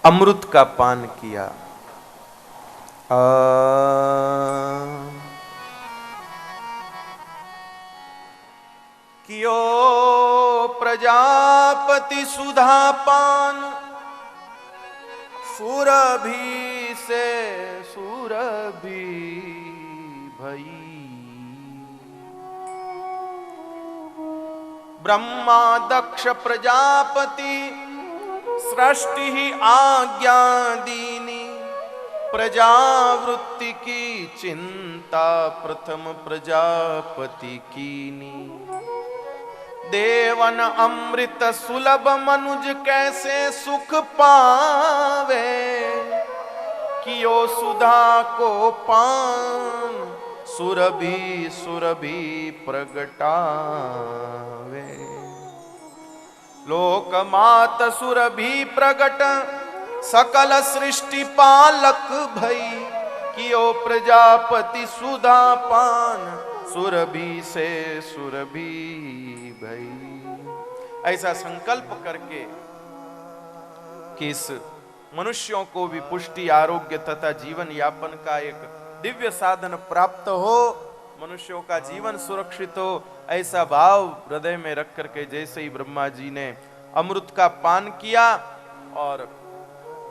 अमृत का पान किया। कियो प्रजापति सुधा पान, सुरभि से सुरभि भई। ब्रह्मा दक्ष प्रजापति सृष्टि ही आज्ञा दीनी, प्रजावृत्ति की चिंता प्रथम प्रजापति कीनी। देवन अमृत सुलभ मनुज कैसे सुख पावे, कियो सुधा को पान सुरभि सुरभि प्रगटावे। लोक मात सुरभि प्रगट सकल सृष्टि पालक भई, कियो प्रजापति सुधा पान सुरभि से सुरभि भई। ऐसा संकल्प करके कि इस मनुष्यों को भी पुष्टि, आरोग्य तथा जीवन यापन का एक दिव्य साधन प्राप्त हो, मनुष्यों का जीवन सुरक्षित हो, ऐसा भाव हृदय में रख करके जैसे ही ब्रह्मा जी ने अमृत का पान किया, और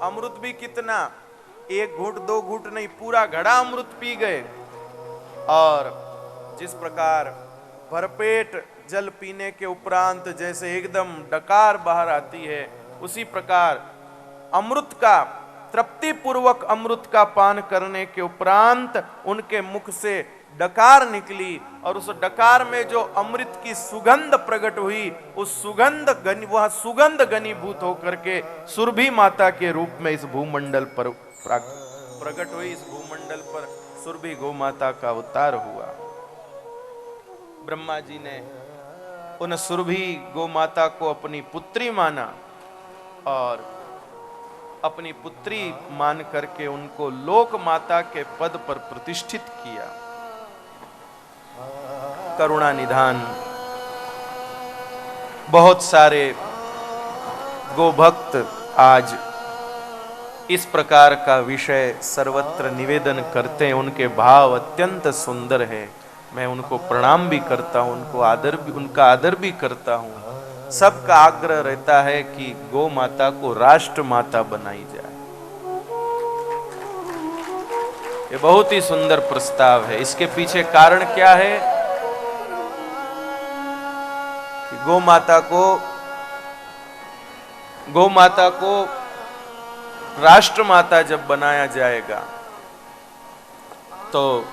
अमृत भी कितना, एक घूंट दो घूंट नहीं, पूरा घड़ा अमृत पी गए। और जिस प्रकार भरपेट जल पीने के उपरांत जैसे एकदम डकार बाहर आती है, उसी प्रकार अमृत का, तृप्ति पूर्वक अमृत का पान करने के उपरांत उनके मुख से डकार निकली, और उस डकार में जो अमृत की सुगंध प्रकट हुई, उस सुगंध वह सुगंध घनीभूत होकर के सुरभि माता के रूप में इस भूमंडल पर प्रकट हुई। इस भूमंडल पर सुरभि गौ माता का अवतार हुआ। ब्रह्मा जी ने उन सुरभि गौ माता को अपनी पुत्री माना, और अपनी पुत्री मान करके उनको लोक माता के पद पर प्रतिष्ठित किया। करुणा निधान बहुत सारे गोभक्त आज इस प्रकार का विषय सर्वत्र निवेदन करते हैं, उनके भाव अत्यंत सुंदर है। मैं उनको प्रणाम भी करता हूं, उनका आदर भी करता हूं। सबका आग्रह रहता है कि गौ माता को राष्ट्र माता बनाई जाए। ये बहुत ही सुंदर प्रस्ताव है। इसके पीछे कारण क्या है कि गौ माता को राष्ट्र माता जब बनाया जाएगा, तो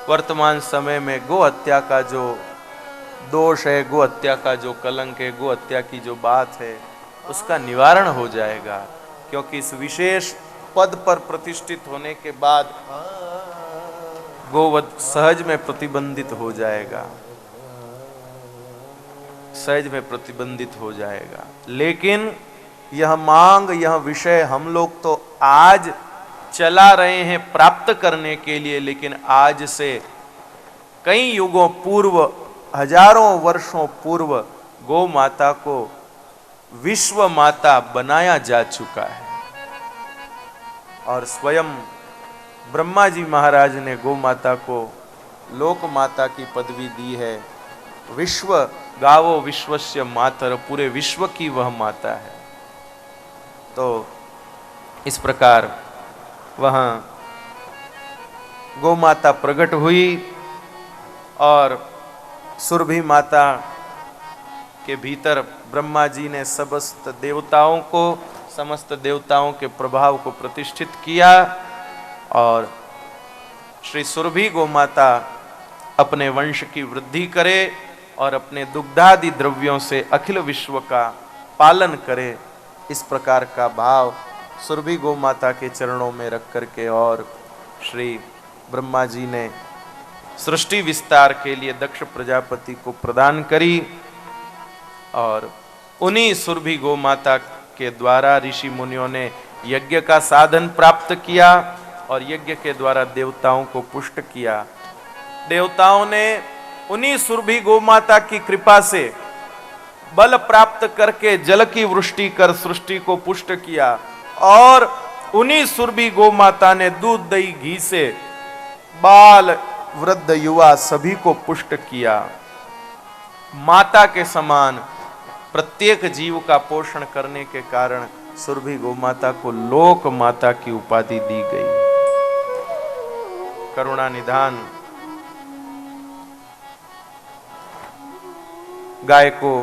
वर्तमान समय में गो हत्या का जो दोष है, गो हत्या का जो कलंक है, गो हत्या की जो बात है, उसका निवारण हो जाएगा। क्योंकि इस विशेष पद पर प्रतिष्ठित होने के बाद गोवध सहज में प्रतिबंधित हो जाएगा, सहज में प्रतिबंधित हो जाएगा। लेकिन यह मांग, यह विषय हम लोग तो आज चला रहे हैं प्राप्त करने के लिए, लेकिन आज से कई युगों पूर्व, हजारों वर्षों पूर्व गौ माता को विश्व माता बनाया जा चुका है। और स्वयं ब्रह्मा जी महाराज ने गौ माता को लोक माता की पदवी दी है। विश्व गावो विश्वस्य मातर, पूरे विश्व की वह माता है। तो इस प्रकार वहाँ गौ माता प्रकट हुई, और सुरभि माता के भीतर ब्रह्मा जी ने समस्त देवताओं के प्रभाव को प्रतिष्ठित किया, और श्री सुरभि गौ माता अपने वंश की वृद्धि करे और अपने दुग्धादि द्रव्यों से अखिल विश्व का पालन करे। इस प्रकार का भाव सुरभि गौ माता के चरणों में रख करके और श्री ब्रह्मा जी ने सृष्टि विस्तार के लिए दक्ष प्रजापति को प्रदान करी, और उन्हीं सुरभि गौ माता के द्वारा ऋषि मुनियों ने यज्ञ का साधन प्राप्त किया, और यज्ञ के द्वारा देवताओं को पुष्ट किया। देवताओं ने उन्हीं सुरभि गौ माता की कृपा से बल प्राप्त करके जल की वृष्टि कर सृष्टि को पुष्ट किया, और उन्हीं सुरभि गो माता ने दूध दही घी से बाल वृद्ध युवा सभी को पुष्ट किया। माता के समान प्रत्येक जीव का पोषण करने के कारण सुरभि गो माता को लोक माता की उपाधि दी गई। करुणा निधान। गाय को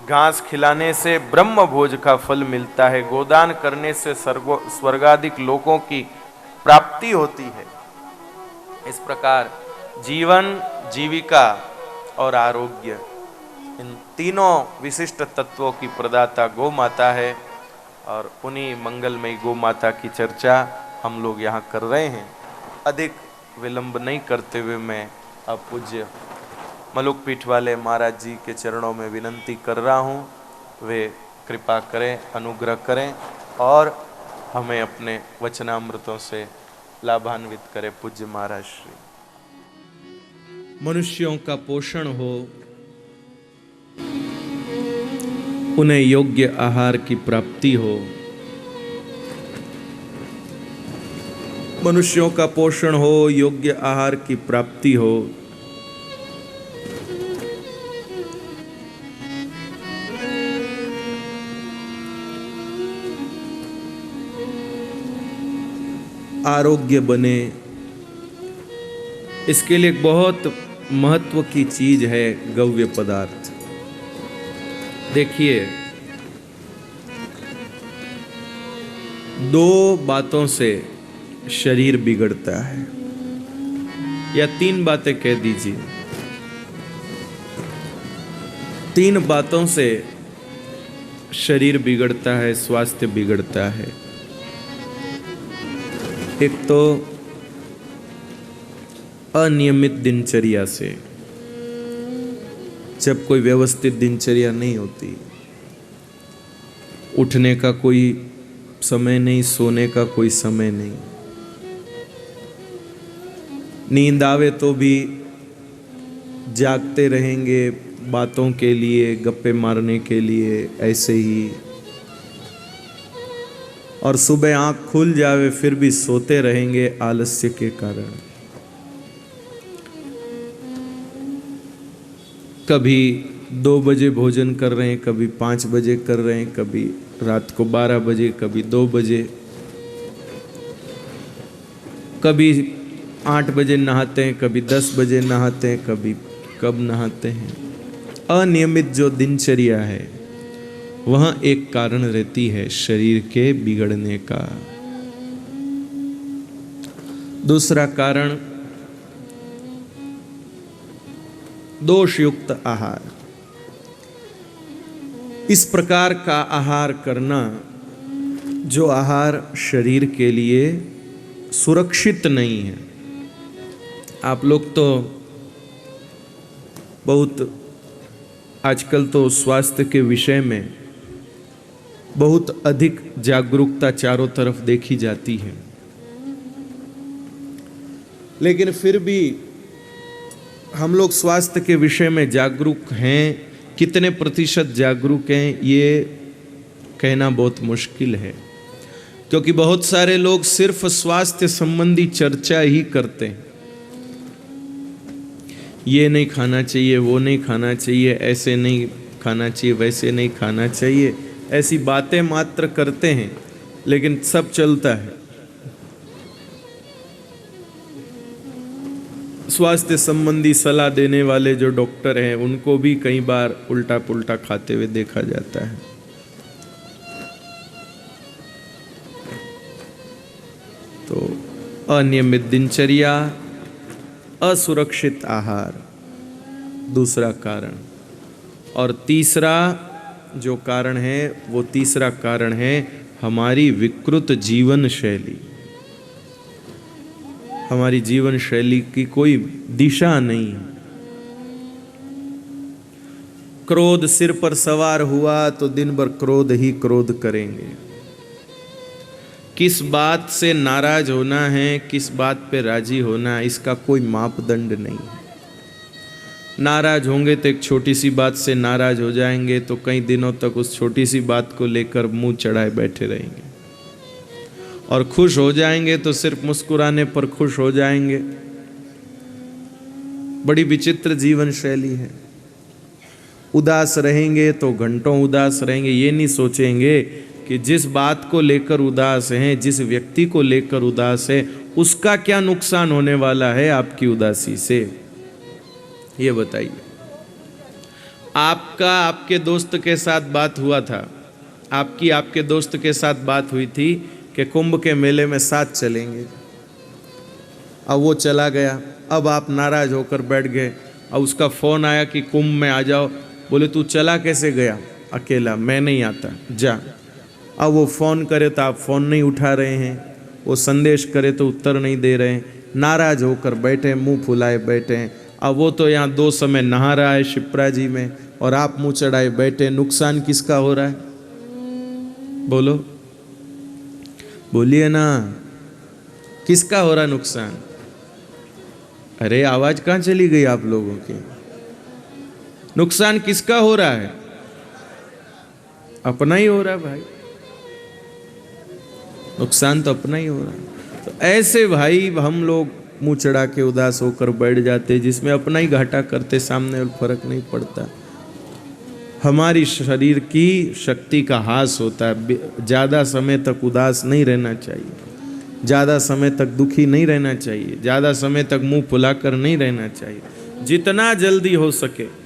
घास खिलाने से ब्रह्म भोज का फल मिलता है, गोदान करने से स्वर्गाधिक लोकों की प्राप्ति होती है। इस प्रकार जीवन, जीविका और आरोग्य, इन तीनों विशिष्ट तत्वों की प्रदाता गौ माता है और उन्हीं मंगलमयी गौ माता की चर्चा हम लोग यहाँ कर रहे हैं। अधिक विलंब नहीं करते हुए मैं अब पूज्य मलुक पीठ वाले महाराज जी के चरणों में विनंती कर रहा हूँ, वे कृपा करें, अनुग्रह करें और हमें अपने वचनामृतों से लाभान्वित करें। पूज्य महाराज श्री। मनुष्यों का पोषण हो, उन्हें योग्य आहार की प्राप्ति हो। मनुष्यों का पोषण हो, योग्य आहार की प्राप्ति हो। आरोग्य बने, इसके लिए बहुत महत्व की चीज है गव्य पदार्थ। देखिए, दो बातों से शरीर बिगड़ता है, या तीन बातें कह दीजिए। तीन बातों से शरीर बिगड़ता है, स्वास्थ्य बिगड़ता है। एक तो अनियमित दिनचर्या से, जब कोई व्यवस्थित दिनचर्या नहीं होती, उठने का कोई समय नहीं, सोने का कोई समय नहीं, नींद आवे तो भी जागते रहेंगे बातों के लिए, गप्पे मारने के लिए, ऐसे ही, और सुबह आंख खुल जावे फिर भी सोते रहेंगे आलस्य के कारण। कभी 2 बजे भोजन कर रहे हैं, कभी 5 बजे कर रहे हैं, कभी रात को 12 बजे, कभी 2 बजे, कभी 8 बजे नहाते हैं, कभी 10 बजे नहाते हैं, कभी कब नहाते हैं। अनियमित जो दिनचर्या है वह एक कारण रहती है शरीर के बिगड़ने का। दूसरा कारण दोषयुक्त आहार। इस प्रकार का आहार करना जो आहार शरीर के लिए सुरक्षित नहीं है। आप लोग तो बहुत आजकल तो स्वास्थ्य के विषय में बहुत अधिक जागरूकता चारों तरफ देखी जाती है, लेकिन फिर भी हम लोग स्वास्थ्य के विषय में जागरूक हैं, कितने प्रतिशत जागरूक हैं ये कहना बहुत मुश्किल है, क्योंकि बहुत सारे लोग सिर्फ स्वास्थ्य संबंधी चर्चा ही करते हैं। ये नहीं खाना चाहिए, वो नहीं खाना चाहिए, ऐसे नहीं खाना चाहिए, वैसे नहीं खाना चाहिए, ऐसी बातें मात्र करते हैं, लेकिन सब चलता है। स्वास्थ्य संबंधी सलाह देने वाले जो डॉक्टर हैं उनको भी कई बार उल्टा पुल्टा खाते हुए देखा जाता है। तो अनियमित दिनचर्या, असुरक्षित आहार दूसरा कारण। और तीसरा जो कारण है, वो तीसरा कारण है हमारी विकृत जीवन शैली। हमारी जीवन शैली की कोई दिशा नहीं। क्रोध सिर पर सवार हुआ तो दिन भर क्रोध ही क्रोध करेंगे। किस बात से नाराज होना है, किस बात पे राजी होना है, इसका कोई मापदंड नहीं। नाराज होंगे तो एक छोटी सी बात से नाराज हो जाएंगे तो कई दिनों तक उस छोटी सी बात को लेकर मुंह चढ़ाए बैठे रहेंगे। और खुश हो जाएंगे तो सिर्फ मुस्कुराने पर खुश हो जाएंगे। बड़ी विचित्र जीवन शैली है। उदास रहेंगे तो घंटों उदास रहेंगे, ये नहीं सोचेंगे कि जिस बात को लेकर उदास हैं, जिस व्यक्ति को लेकर उदास है, उसका क्या नुकसान होने वाला है आपकी उदासी से, ये बताइए। आपके दोस्त के साथ बात हुआ था, आपके दोस्त के साथ बात हुई थी कि कुंभ के मेले में साथ चलेंगे। अब वो चला गया, अब आप नाराज होकर बैठ गए। अब उसका फोन आया कि कुंभ में आ जाओ। बोले तू चला कैसे गया अकेला, मैं नहीं आता, जा। अब वो फ़ोन करे तो आप फ़ोन नहीं उठा रहे हैं, वो संदेश करे तो उत्तर नहीं दे रहे हैं, नाराज होकर बैठे, मुंह फुलाए बैठे हैं। अब वो तो यहाँ 2 समय नहा रहा है शिप्रा जी में और आप मुंह चढ़ाए बैठे। नुकसान किसका हो रहा है? बोलो, बोलिए ना, किसका हो रहा नुकसान? अरे आवाज कहाँ चली गई आप लोगों की? नुकसान किसका हो रहा है? अपना ही हो रहा है भाई, नुकसान तो अपना ही हो रहा है। तो ऐसे भाई हम लोग मुंह चढ़ा के उदास होकर बैठ जाते, जिसमें अपना ही घाटा करते, सामने और फर्क नहीं पड़ता। हमारी शरीर की शक्ति का हास होता है। ज़्यादा समय तक उदास नहीं रहना चाहिए, ज़्यादा समय तक दुखी नहीं रहना चाहिए, ज़्यादा समय तक मुंह फुलाकर नहीं रहना चाहिए। जितना जल्दी हो सके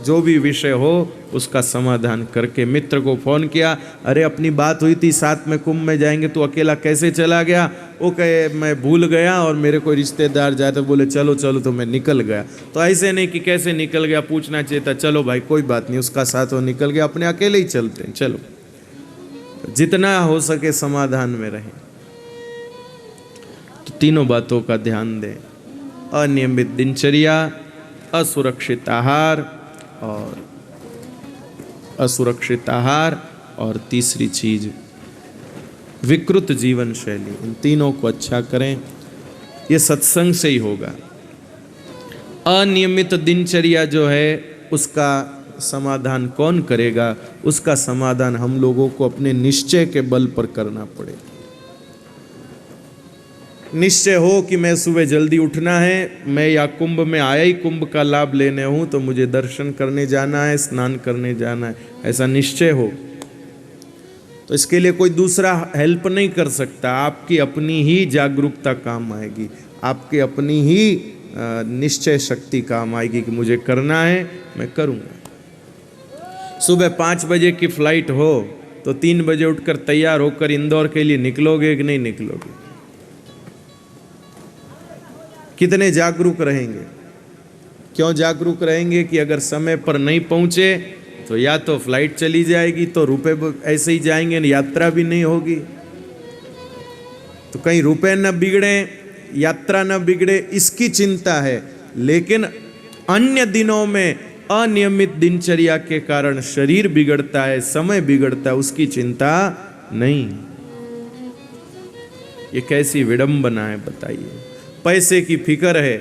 जो भी विषय हो उसका समाधान करके। मित्र को फ़ोन किया, अरे अपनी बात हुई थी साथ में कुंभ में जाएंगे, तो अकेला कैसे चला गया? वो कहे मैं भूल गया और मेरे कोई रिश्तेदार जाए तो बोले चलो चलो, तो मैं निकल गया। तो ऐसे नहीं कि कैसे निकल गया, पूछना चाहिए था, चलो भाई कोई बात नहीं, उसका साथ वो निकल गया, अपने अकेले ही चलते हैं। चलो, जितना हो सके समाधान में रहें। तो तीनों बातों का ध्यान दें: अनियमित दिनचर्या, असुरक्षित आहार और तीसरी चीज विकृत जीवन शैली। इन तीनों को अच्छा करें, ये सत्संग से ही होगा। अनियमित दिनचर्या जो है उसका समाधान कौन करेगा? उसका समाधान हम लोगों को अपने निश्चय के बल पर करना पड़ेगा। निश्चय हो कि मैं सुबह जल्दी उठना है, मैं या कुंभ में आया ही कुंभ का लाभ लेने हूँ, तो मुझे दर्शन करने जाना है, स्नान करने जाना है, ऐसा निश्चय हो। तो इसके लिए कोई दूसरा हेल्प नहीं कर सकता, आपकी अपनी ही जागरूकता काम आएगी, आपकी अपनी ही निश्चय शक्ति काम आएगी कि मुझे करना है, मैं करूँगा। सुबह 5 बजे की फ्लाइट हो तो 3 बजे उठकर तैयार होकर इंदौर के लिए निकलोगे कि नहीं निकलोगे? कितने जागरूक रहेंगे? क्यों जागरूक रहेंगे कि अगर समय पर नहीं पहुंचे तो या तो फ्लाइट चली जाएगी, तो रुपए ऐसे ही जाएंगे, यात्रा भी नहीं होगी। तो कहीं रुपए न बिगड़े, यात्रा न बिगड़े, इसकी चिंता है। लेकिन अन्य दिनों में अनियमित दिनचर्या के कारण शरीर बिगड़ता है, समय बिगड़ता है, उसकी चिंता नहीं। ये कैसी विडंबना है बताइए। पैसे की फिक्र है,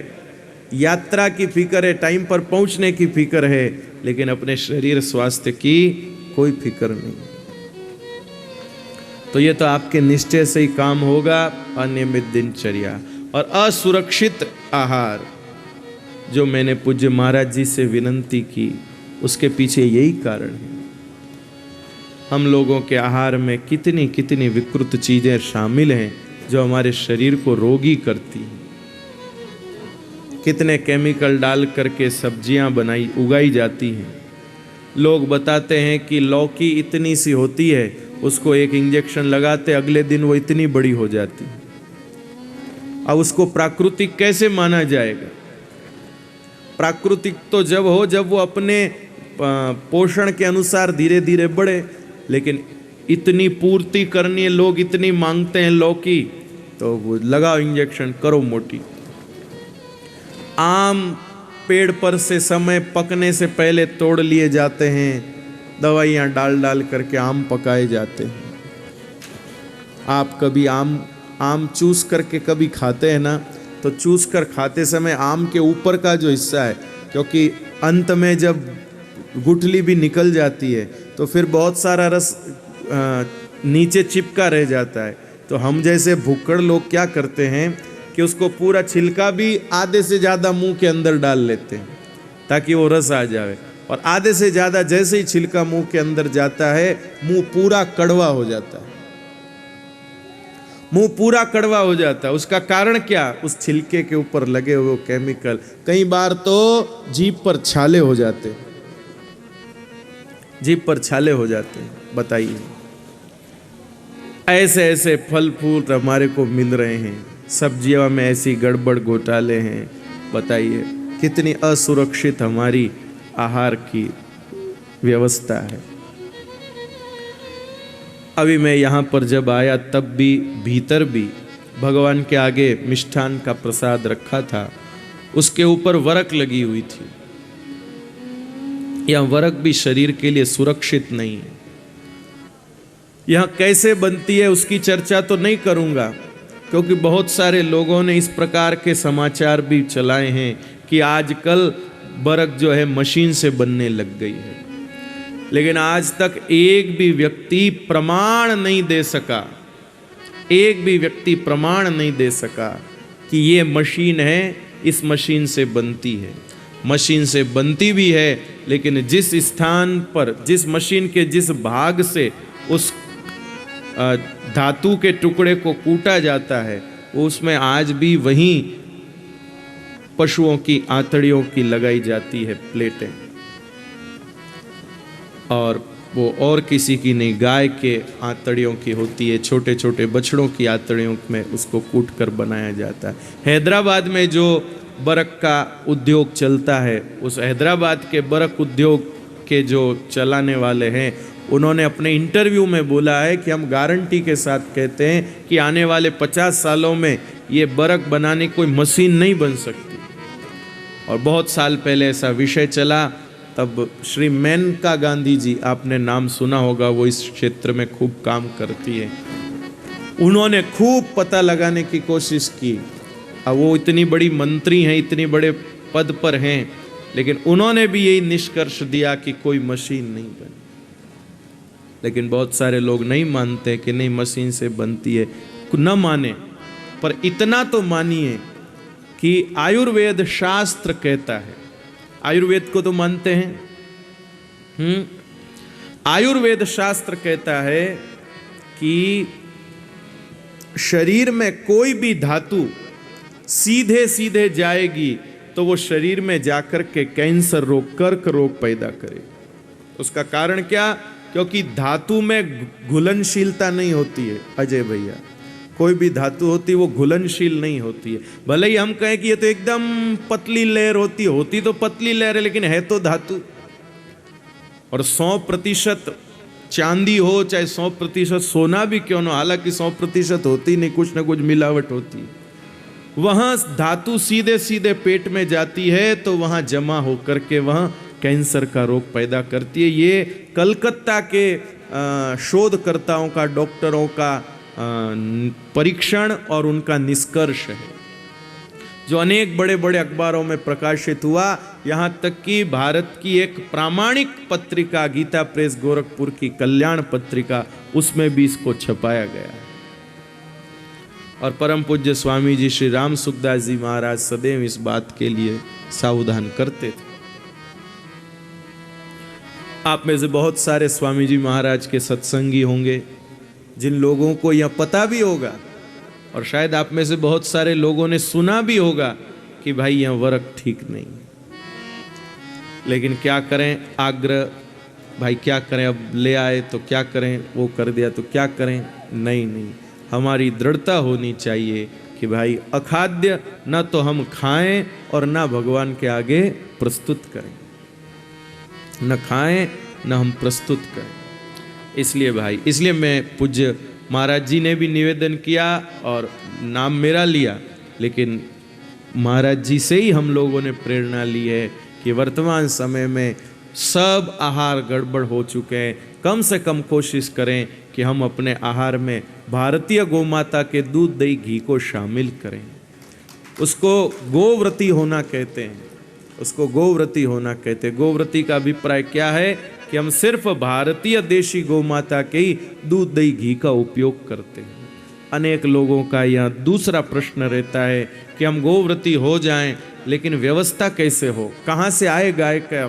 यात्रा की फिक्र है, टाइम पर पहुंचने की फिक्र है, लेकिन अपने शरीर स्वास्थ्य की कोई फिक्र नहीं। तो ये तो आपके निश्चय से ही काम होगा। अनियमित दिनचर्या और असुरक्षित आहार, जो मैंने पूज्य महाराज जी से विनंती की, उसके पीछे यही कारण है। हम लोगों के आहार में कितनी कितनी विकृत चीजें शामिल हैं जो हमारे शरीर को रोगी करती हैं। कितने केमिकल डाल करके सब्जियां उगाई जाती हैं। लोग बताते हैं कि लौकी इतनी सी होती है, उसको एक इंजेक्शन लगाते, अगले दिन वो इतनी बड़ी हो जाती है। अब उसको प्राकृतिक कैसे माना जाएगा? प्राकृतिक तो जब हो जब वो अपने पोषण के अनुसार धीरे धीरे बढ़े, लेकिन इतनी पूर्ति करनी है, लोग इतनी मांगते हैं लौकी, तो वो लगाओ इंजेक्शन, करो मोटी। आम पेड़ पर से समय पकने से पहले तोड़ लिए जाते हैं, दवाइयाँ डाल डाल करके आम पकाए जाते हैं। आप कभी आम चूस करके कभी खाते हैं ना, तो चूस कर खाते समय आम के ऊपर का जो हिस्सा है, क्योंकि अंत में जब गुठली भी निकल जाती है तो फिर बहुत सारा रस नीचे चिपका रह जाता है। तो हम जैसे भुक्कड़ लोग क्या करते हैं कि उसको पूरा छिलका भी आधे से ज़्यादा मुंह के अंदर डाल लेते हैं ताकि वो रस आ जाए, और आधे से ज़्यादा जैसे ही छिलका मुंह के अंदर जाता है मुंह पूरा कड़वा हो जाता है, मुंह पूरा कड़वा हो जाता है। उसका कारण क्या? उस छिलके के ऊपर लगे हुए केमिकल। कई बार तो जीभ पर छाले हो जाते हैं, जीभ पर छाले हो जाते हैं। बताइए, ऐसे ऐसे फल फूल हमारे को मिल रहे हैं, सब्जियों में ऐसी गड़बड़ घोटाले हैं। बताइए कितनी असुरक्षित हमारी आहार की व्यवस्था है। अभी मैं यहाँ पर जब आया तब भी भीतर भी भगवान के आगे मिष्ठान का प्रसाद रखा था, उसके ऊपर वरक लगी हुई थी। यह वरक भी शरीर के लिए सुरक्षित नहीं है। यह कैसे बनती है उसकी चर्चा तो नहीं करूंगा, क्योंकि बहुत सारे लोगों ने इस प्रकार के समाचार भी चलाए हैं कि आजकल बरक जो है मशीन से बनने लग गई है। लेकिन आज तक एक भी व्यक्ति प्रमाण नहीं दे सका, एक भी व्यक्ति प्रमाण नहीं दे सका कि ये मशीन है, इस मशीन से बनती है। मशीन से बनती भी है, लेकिन जिस स्थान पर, जिस मशीन के जिस भाग से उस धातु के टुकड़े को कूटा जाता है, उसमें आज भी वही पशुओं की आंतड़ियों की लगाई जाती है प्लेटें, और वो और किसी की नहीं, गाय के आंतड़ियों की होती है। छोटे छोटे बछड़ों की आंतड़ियों में उसको कूट कर बनाया जाता है। हैदराबाद में जो बरक का उद्योग चलता है, उस हैदराबाद के बरक उद्योग के जो चलाने वाले हैं, उन्होंने अपने इंटरव्यू में बोला है कि हम गारंटी के साथ कहते हैं कि आने वाले 50 सालों में ये बरक बनाने की कोई मशीन नहीं बन सकती। और बहुत साल पहले ऐसा विषय चला, तब श्री मेनका गांधी जी, आपने नाम सुना होगा, वो इस क्षेत्र में खूब काम करती है। उन्होंने खूब पता लगाने की कोशिश की। अब वो इतनी बड़ी मंत्री हैं, इतनी बड़े पद पर हैं, लेकिन उन्होंने भी यही निष्कर्ष दिया कि कोई मशीन नहीं बनी। लेकिन बहुत सारे लोग नहीं मानते कि नहीं मशीन से बनती है। न माने, पर इतना तो मानिए कि आयुर्वेद शास्त्र कहता है, आयुर्वेद को तो मानते हैं। आयुर्वेद शास्त्र कहता है कि शरीर में कोई भी धातु सीधे सीधे जाएगी तो वो शरीर में जाकर के कैंसर रोग, कर्क रोग पैदा करे। उसका कारण क्या? क्योंकि धातु में घुलनशीलता नहीं होती है। अजय भैया, कोई भी धातु होती है वो घुलनशील नहीं होती है। भले ही हम कहें कि ये तो एकदम पतली लेयर होती तो पतली लेयर है, लेकिन है तो धातु। और 100% चांदी हो चाहे 100% सोना भी क्यों ना, हालांकि 100% होती नहीं, कुछ ना कुछ मिलावट होती है। वहां धातु सीधे सीधे पेट में जाती है तो वहां जमा होकर के वहां कैंसर का रोग पैदा करती है। ये कलकत्ता के शोधकर्ताओं का, डॉक्टरों का परीक्षण और उनका निष्कर्ष है, जो अनेक बड़े बड़े अखबारों में प्रकाशित हुआ। यहाँ तक कि भारत की एक प्रामाणिक पत्रिका, गीता प्रेस गोरखपुर की कल्याण पत्रिका, उसमें भी इसको छपाया गया। और परम पूज्य स्वामी जी श्री राम सुखदास जी महाराज सदैव इस बात के लिए सावधान करते थे। आप में से बहुत सारे स्वामी जी महाराज के सत्संगी होंगे, जिन लोगों को यह पता भी होगा, और शायद आप में से बहुत सारे लोगों ने सुना भी होगा कि भाई यह वरक ठीक नहीं। लेकिन क्या करें, आग्रह, भाई क्या करें, अब ले आए तो क्या करें, वो कर दिया तो क्या करें। नहीं, हमारी दृढ़ता होनी चाहिए कि भाई अखाद्य न तो हम खाएं और न भगवान के आगे प्रस्तुत करें, न खाएं न हम प्रस्तुत करें। इसलिए भाई, इसलिए मैं पूज्य महाराज जी ने भी निवेदन किया और नाम मेरा लिया, लेकिन महाराज जी से ही हम लोगों ने प्रेरणा ली है कि वर्तमान समय में सब आहार गड़बड़ हो चुके हैं। कम से कम कोशिश करें कि हम अपने आहार में भारतीय गोमाता के दूध, दही, घी को शामिल करें। उसको गोव्रती होना कहते हैं, उसको गोव्रती होना कहते हैं। गोव्रती का अभिप्राय क्या है कि हम सिर्फ भारतीय देशी गौ माता के ही दूध दही घी का उपयोग करते हैं। अनेक लोगों का यह दूसरा प्रश्न रहता है कि हम गोव्रती हो जाएं, लेकिन व्यवस्था कैसे हो, कहाँ से आए गाय का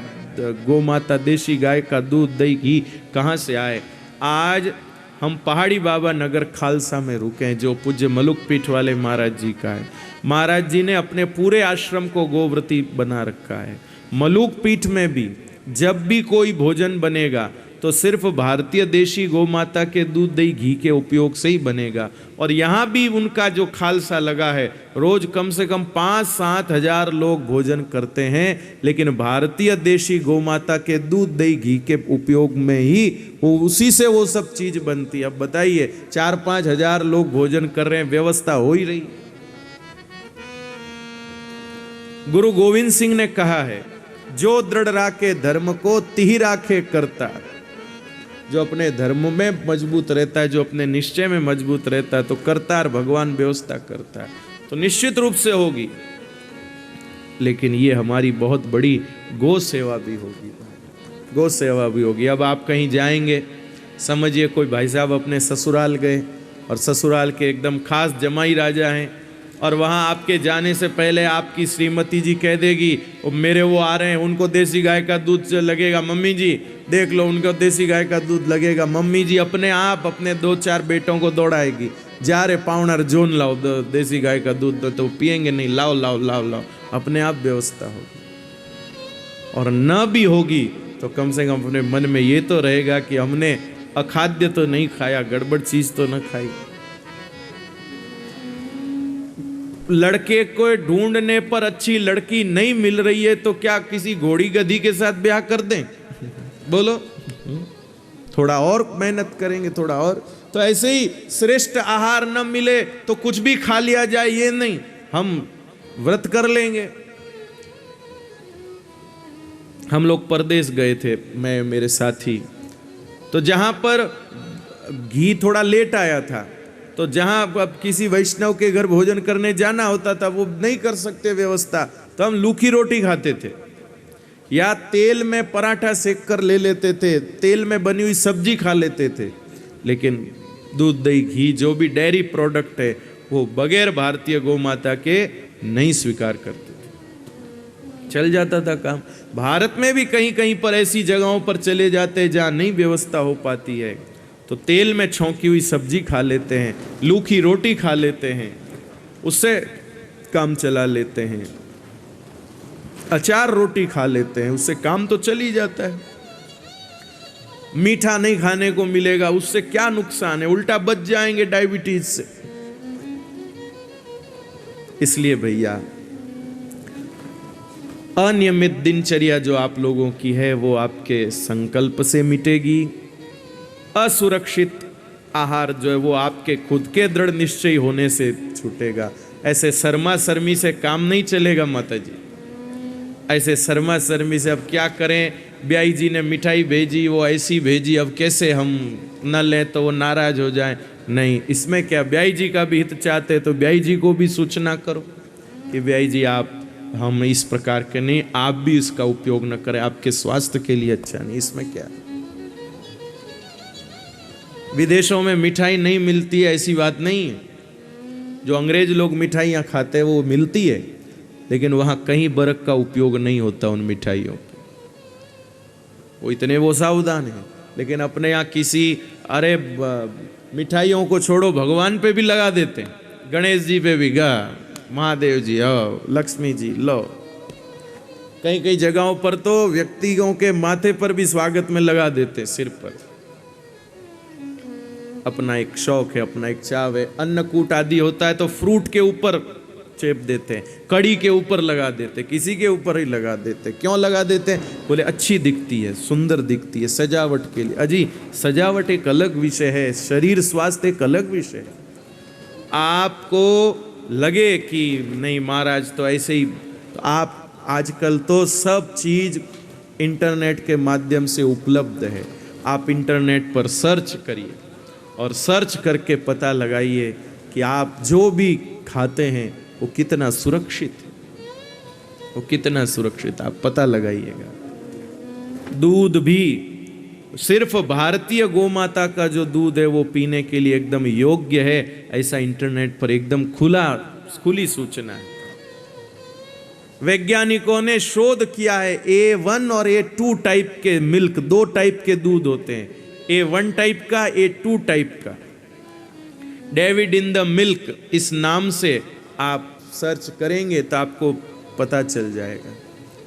गौ माता देशी गाय का दूध दही घी कहाँ से आए। आज हम पहाड़ी बाबा नगर खालसा में रुके हैं, जो पूज्य मलुक पीठ वाले महाराज जी का है। महाराज जी ने अपने पूरे आश्रम को गोव्रती बना रखा है। मलुक पीठ में भी जब भी कोई भोजन बनेगा तो सिर्फ भारतीय देशी गौ माता के दूध दही घी के उपयोग से ही बनेगा। और यहाँ भी उनका जो खालसा लगा है, रोज कम से कम 5-7 हजार लोग भोजन करते हैं, लेकिन भारतीय देशी गौ माता के दूध दही घी के उपयोग में ही उसी से वो सब चीज बनती है। अब बताइए 4-5 हजार लोग भोजन कर रहे हैं, व्यवस्था हो ही रही। गुरु गोविंद सिंह ने कहा है, जो दृढ़ राखे धर्म को तिहि राखे करता। जो अपने धर्म में मजबूत रहता है, जो अपने निश्चय में मजबूत रहता है, तो करतार भगवान व्यवस्था करता है, तो निश्चित रूप से होगी। लेकिन ये हमारी बहुत बड़ी गौ सेवा भी होगी, गौ सेवा भी होगी। अब आप कहीं जाएंगे, समझिए कोई भाई साहब अपने ससुराल गए और ससुराल के एकदम खास जमाई राजा हैं, और वहाँ आपके जाने से पहले आपकी श्रीमती जी कह देगी मेरे वो आ रहे हैं, उनको देसी गाय का दूध लगेगा, मम्मी जी देख लो उनको देसी गाय का दूध लगेगा। मम्मी जी अपने आप अपने 2-4 बेटों को दौड़ाएगी, जा रे पाउनर जोन लाओ देसी गाय का दूध, तो पियेंगे नहीं, लाओ लाओ लाओ लाओ, अपने आप व्यवस्था होगी। और न भी होगी तो कम से कम अपने मन में ये तो रहेगा कि हमने अखाद्य तो नहीं खाया, गड़बड़ चीज तो न खाई। लड़के को ढूंढने पर अच्छी लड़की नहीं मिल रही है तो क्या किसी घोड़ी गधी के साथ ब्याह कर दें? बोलो, थोड़ा और मेहनत करेंगे, थोड़ा और। तो ऐसे ही श्रेष्ठ आहार न मिले तो कुछ भी खा लिया जाए, ये नहीं, हम व्रत कर लेंगे। हम लोग परदेश गए थे, मैं मेरे साथी, तो जहां पर घी थोड़ा लेट आया था, तो जहां अब किसी वैष्णव के घर भोजन करने जाना होता था, वो नहीं कर सकते व्यवस्था, तो हम लूखी रोटी खाते थे या तेल में पराठा सेक कर ले लेते थे, तेल में बनी हुई सब्जी खा लेते थे। लेकिन दूध दही घी जो भी डेयरी प्रोडक्ट है वो बगैर भारतीय गौ माता के नहीं स्वीकार करते थे, चल जाता था काम। भारत में भी कहीं कहीं पर ऐसी जगहों पर चले जाते हैं जहां नहीं व्यवस्था हो पाती है, तो तेल में छौंकी हुई सब्जी खा लेते हैं, लूखी रोटी खा लेते हैं, उससे काम चला लेते हैं, अचार रोटी खा लेते हैं, उससे काम तो चल ही जाता है। मीठा नहीं खाने को मिलेगा, उससे क्या नुकसान है, उल्टा बच जाएंगे डायबिटीज से। इसलिए भैया अनियमित दिनचर्या जो आप लोगों की है वो आपके संकल्प से मिटेगी। असुरक्षित आहार जो है वो आपके खुद के दृढ़ निश्चय होने से छूटेगा। ऐसे शर्मा शर्मी से काम नहीं चलेगा माता जी, ऐसे शर्मा शर्मी से अब क्या करें, ब्याई जी ने मिठाई भेजी, वो ऐसी भेजी, अब कैसे हम न लें तो वो नाराज हो जाए। नहीं, इसमें क्या, ब्याई जी का भी हित चाहते तो ब्याई जी को भी सूचना करो कि ब्याई जी आप हम इस प्रकार के नहीं, आप भी इसका उपयोग न करें, आपके स्वास्थ्य के लिए अच्छा नहीं। इसमें क्या, विदेशों में मिठाई नहीं मिलती है ऐसी बात नहीं है, जो अंग्रेज लोग मिठाइयाँ खाते हैं वो मिलती है, लेकिन वहाँ कहीं बर्फ का उपयोग नहीं होता उन मिठाइयों की, वो इतने वो सावधान है। लेकिन अपने यहाँ किसी, अरे मिठाइयों को छोड़ो, भगवान पे भी लगा देते हैं, गणेश जी पे भी गा, महादेव जी आओ, लक्ष्मी जी लो, कई कई जगहों पर तो व्यक्तियों के माथे पर भी स्वागत में लगा देते, सिर पर। अपना एक शौक है, अपना एक चाव है। अन्नकूट आदि होता है तो फ्रूट के ऊपर चेप देते हैं, कड़ी के ऊपर लगा देते, किसी के ऊपर ही लगा देते। क्यों लगा देते हैं? बोले अच्छी दिखती है, सुंदर दिखती है, सजावट के लिए। अजी सजावट एक अलग विषय है, शरीर स्वास्थ्य एक अलग विषय है। आपको लगे कि नहीं महाराज तो ऐसे ही, तो आप आजकल तो सब चीज इंटरनेट के माध्यम से उपलब्ध है। आप इंटरनेट पर सर्च करिए और सर्च करके पता लगाइए कि आप जो भी खाते हैं वो कितना सुरक्षित है, वो कितना सुरक्षित, आप पता लगाइएगा। दूध भी सिर्फ भारतीय गोमाता का जो दूध है वो पीने के लिए एकदम योग्य है, ऐसा इंटरनेट पर एकदम खुली सूचना है। वैज्ञानिकों ने शोध किया है, A1 और A2 टाइप के मिल्क, 2 टाइप के दूध होते हैं, A1 टाइप का, A2 टाइप का। डेविड इन द मिल्क इस नाम से आप सर्च करेंगे तो आपको पता चल जाएगा।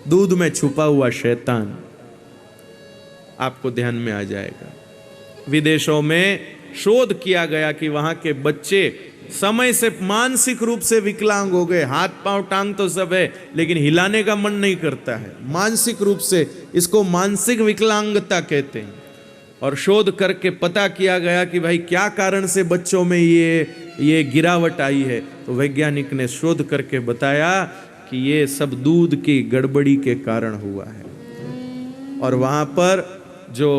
दूध में छुपा हुआ शैतान आपको ध्यान में आ जाएगा। विदेशों में शोध किया गया कि वहां के बच्चे समय से मानसिक रूप से विकलांग हो गए, हाथ पांव टांग तो सब है लेकिन हिलाने का मन नहीं करता है, मानसिक रूप से। इसको मानसिक विकलांगता कहते हैं। और शोध करके पता किया गया कि भाई क्या कारण से बच्चों में ये गिरावट आई है। तो वैज्ञानिक ने शोध करके बताया कि ये सब दूध की गड़बड़ी के कारण हुआ है। और वहां पर जो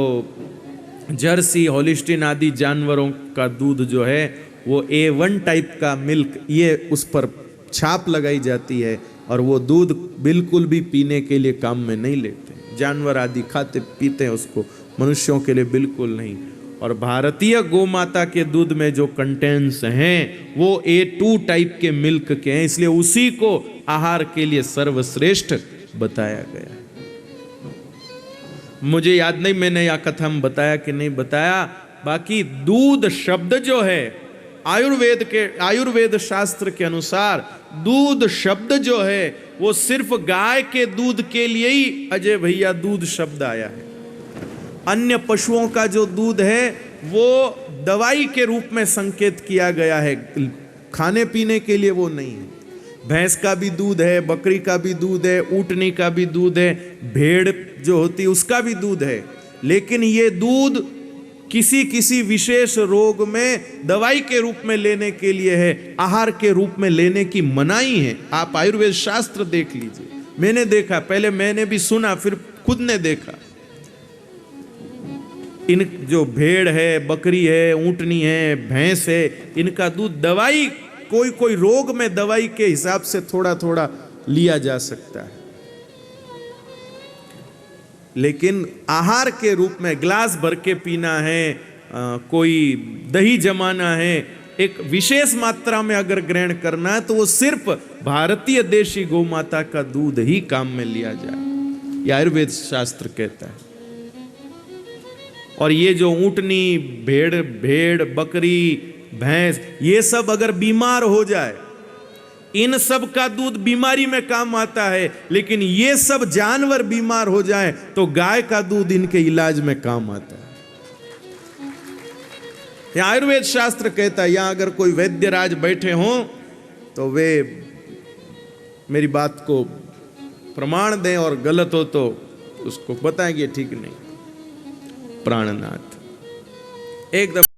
जर्सी, हॉलिस्टीन आदि जानवरों का दूध जो है वो A1 टाइप का मिल्क, ये उस पर छाप लगाई जाती है और वो दूध बिल्कुल भी पीने के लिए काम में नहीं लेते। जानवर आदि खाते पीते हैं उसको, मनुष्यों के लिए बिल्कुल नहीं। और भारतीय गोमाता के दूध में जो कंटेंट्स हैं वो A2 टाइप के मिल्क के हैं, इसलिए उसी को आहार के लिए सर्वश्रेष्ठ बताया गया है। मुझे याद नहीं मैंने यह कथा में बताया कि नहीं बताया। बाकी दूध शब्द जो है आयुर्वेद शास्त्र के अनुसार दूध शब्द जो है वो सिर्फ गाय के दूध के लिए ही अजय भैया दूध शब्द आया है। अन्य पशुओं का जो दूध है वो दवाई के रूप में संकेत किया गया है, खाने पीने के लिए वो नहीं है। भैंस का भी दूध है, बकरी का भी दूध है, ऊँटनी का भी दूध है, भेड़ जो होती है उसका भी दूध है। लेकिन ये दूध किसी विशेष रोग में दवाई के रूप में लेने के लिए है, आहार के रूप में लेने की मनाही है। आप आयुर्वेद शास्त्र देख लीजिए, मैंने देखा, पहले मैंने भी सुना फिर खुद ने देखा। इन जो भेड़ है, बकरी है, ऊँटनी है, भैंस है, इनका दूध दवाई कोई रोग में दवाई के हिसाब से थोड़ा थोड़ा लिया जा सकता है, लेकिन आहार के रूप में ग्लास भर के पीना है, कोई दही जमाना है, एक विशेष मात्रा में अगर ग्रहण करना है तो वो सिर्फ भारतीय देशी गौमाता का दूध ही काम में लिया जाए, ये आयुर्वेद शास्त्र कहता है। और ये जो ऊँटनी, भेड़, बकरी, भैंस, ये सब अगर बीमार हो जाए, इन सब का दूध बीमारी में काम आता है, लेकिन ये सब जानवर बीमार हो जाए तो गाय का दूध इनके इलाज में काम आता है। यह आयुर्वेद शास्त्र कहता है। यहां अगर कोई वैद्यराज बैठे हों तो वे मेरी बात को प्रमाण दें और गलत हो तो उसको बताएंगे ठीक नहीं। प्राणनाथ एकदम